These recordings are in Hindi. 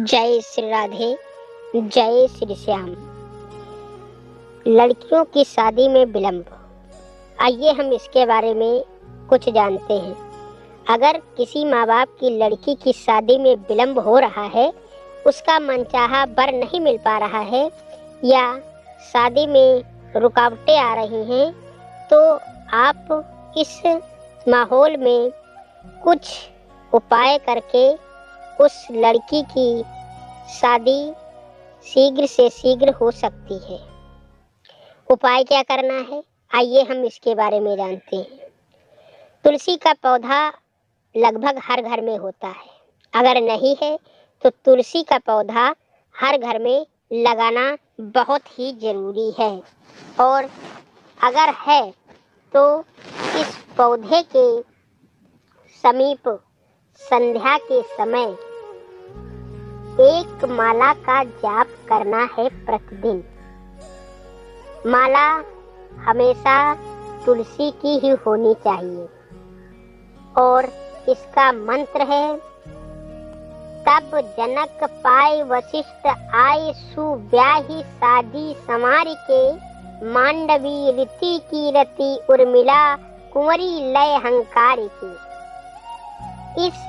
जय श्री राधे, जय श्री श्याम। लड़कियों की शादी में विलंब, आइए हम इसके बारे में कुछ जानते हैं। अगर किसी माँ बाप की लड़की की शादी में विलंब हो रहा है, उसका मनचाहा वर नहीं मिल पा रहा है या शादी में रुकावटें आ रही हैं, तो आप इस माहौल में कुछ उपाय करके उस लड़की की शादी शीघ्र से शीघ्र हो सकती है। उपाय क्या करना है, आइए हम इसके बारे में जानते हैं। तुलसी का पौधा लगभग हर घर में होता है। अगर नहीं है तो तुलसी का पौधा हर घर में लगाना बहुत ही ज़रूरी है, और अगर है तो इस पौधे के समीप संध्या के समय एक माला का जाप करना है प्रतिदिन। माला हमेशा तुलसी की ही होनी चाहिए और इसका मंत्र है, तब जनक पाए वशिष्ठ आए सुव्याही शादी समारी के, मांडवी रीति की रति उर्मिला कुंवरी लय हंकारी की। इस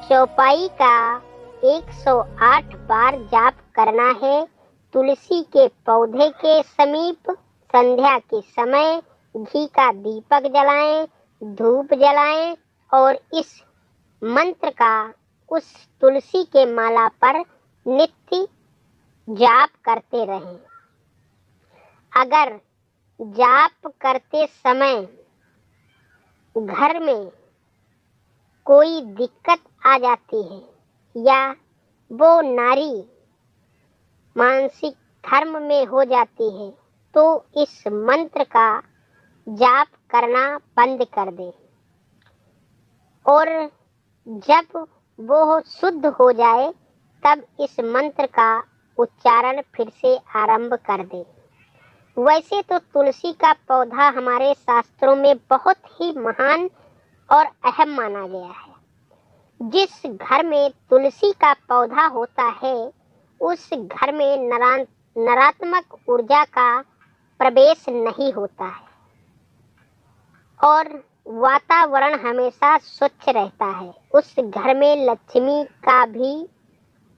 चौपाई का 108 बार जाप करना है। तुलसी के पौधे के समीप संध्या के समय घी का दीपक जलाएं, धूप जलाएं और इस मंत्र का उस तुलसी के माला पर नित्य जाप करते रहें। अगर जाप करते समय घर में कोई दिक्कत आ जाती है या वो नारी मानसिक धर्म में हो जाती है, तो इस मंत्र का जाप करना बंद कर दे और जब वो शुद्ध हो जाए तब इस मंत्र का उच्चारण फिर से आरंभ कर दे। वैसे तो तुलसी का पौधा हमारे शास्त्रों में बहुत ही महान और अहम माना गया है। जिस घर में तुलसी का पौधा होता है, उस घर में नकारात्मक ऊर्जा का प्रवेश नहीं होता है और वातावरण हमेशा स्वच्छ रहता है। उस घर में लक्ष्मी का भी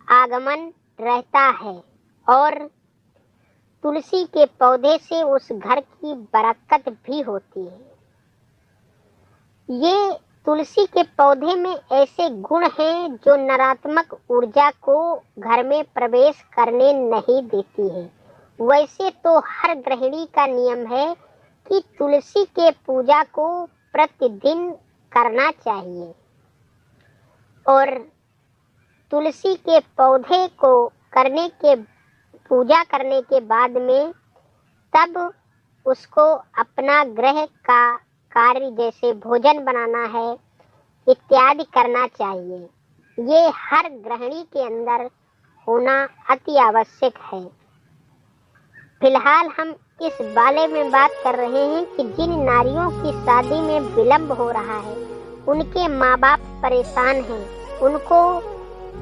आगमन रहता है और तुलसी के पौधे से उस घर की बरकत भी होती है। ये तुलसी के पौधे में ऐसे गुण हैं जो नकारात्मक ऊर्जा को घर में प्रवेश करने नहीं देती है। वैसे तो हर गृहिणी का नियम है कि तुलसी के पूजा को प्रतिदिन करना चाहिए और तुलसी के पौधे को पूजा करने के बाद में तब उसको अपना गृह का कार्य जैसे भोजन बनाना है इत्यादि करना चाहिए। ये हर गृहिणी के अंदर होना अति आवश्यक है। फिलहाल हम इस बारे में बात कर रहे हैं कि जिन नारियों की शादी में विलंब हो रहा है, उनके माँ बाप परेशान हैं, उनको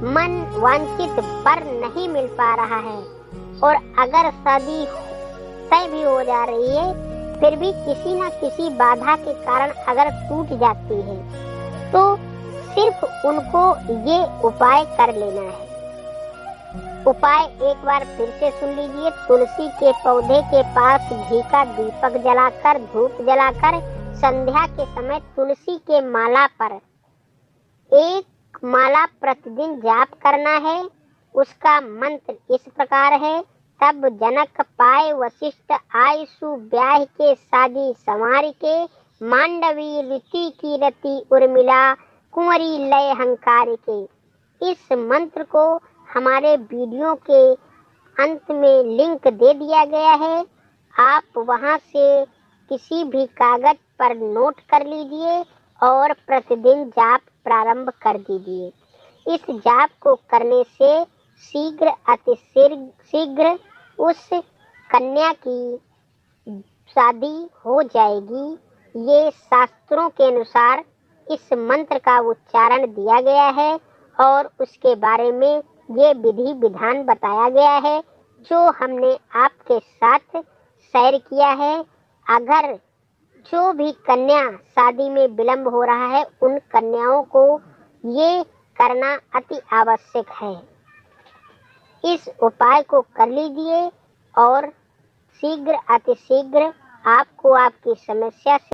मन वांछित वर नहीं मिल पा रहा है और अगर शादी तय भी हो जा रही है फिर भी किसी न किसी बाधा के कारण अगर टूट जाती है, तो सिर्फ उनको ये उपाय कर लेना है। उपाय एक बार फिर से सुन लीजिए। तुलसी के पौधे के पास घी का दीपक जलाकर, धूप जलाकर संध्या के समय तुलसी के माला पर एक माला प्रतिदिन जाप करना है। उसका मंत्र इस प्रकार है, तब जनक पाए वशिष्ठ आय सुव्याह के शादी संवार के, मांडवी रीति की रति उर्मिला कुंवरी लय हंकार के। इस मंत्र को हमारे वीडियो के अंत में लिंक दे दिया गया है, आप वहां से किसी भी कागज पर नोट कर लीजिए और प्रतिदिन जाप प्रारंभ कर दीजिए। इस जाप को करने से शीघ्र उस कन्या की शादी हो जाएगी। ये शास्त्रों के अनुसार इस मंत्र का उच्चारण दिया गया है और उसके बारे में ये विधि विधान बताया गया है जो हमने आपके साथ शेयर किया है। अगर जो भी कन्या शादी में विलंब हो रहा है उन कन्याओं को ये करना अति आवश्यक है। इस उपाय को कर लीजिए और शीघ्र अतिशीघ्र आपको आपकी समस्या से